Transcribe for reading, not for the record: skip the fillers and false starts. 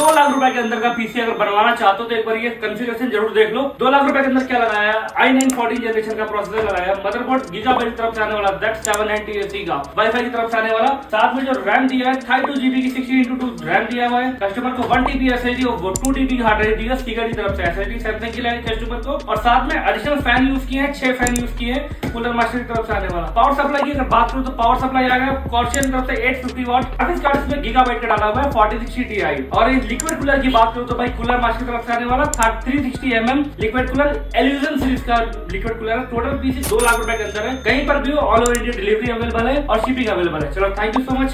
2 लाख रुपए के अंदर का पीसी अगर बनवाना चाहते हो तो एक बार ये कॉन्फ़िगरेशन जरूर देख लो। 2 लाख रुपए के अंदर क्या लगाया है, i9 14 जनरेशन का प्रोसेसर लगाया, मदरबोर्ड गीगाबाइट की तरफ से आने वाला Z790AC का, वाईफाई की तरफ से आने वाला, साथ में जो रैम दिया है 32GB की 16x2 रैम दिया हुआ है। कस्टमर को 1TB SSD और 2TB की हार्ड ड्राइव दिया स्पीकर की तरफ से, SSD सैमसंग की लाई कस्टमर को, और साथ में एडिशनल फैन यूज किए हैं, 6 फैन यूज किए हैं कूलर मास्टर की तरफ से आने वाला। पावर सप्लाई की अगर बात करूं तो पावर सप्लाई आ गया कॉर्शियन की तरफ से 850 वाट, ग्राफिक्स कार्ड इसमें गीगाबाइट का डाला हुआ है 4060 Ti। और इस लिक्विड कूलर की बात करूं तो भाई कूलर मास्टर की तरफ से आने वाला 360 लिक्विड कूलर एल्यूजन सीरीज का लिक्विड कूलर है। टोटल पीसी 2 लाख रुपए के अंदर है, कहीं पर भी all over India delivery available है और शिपिंग अवेलेबल है। चलो थैंक यू सो मच।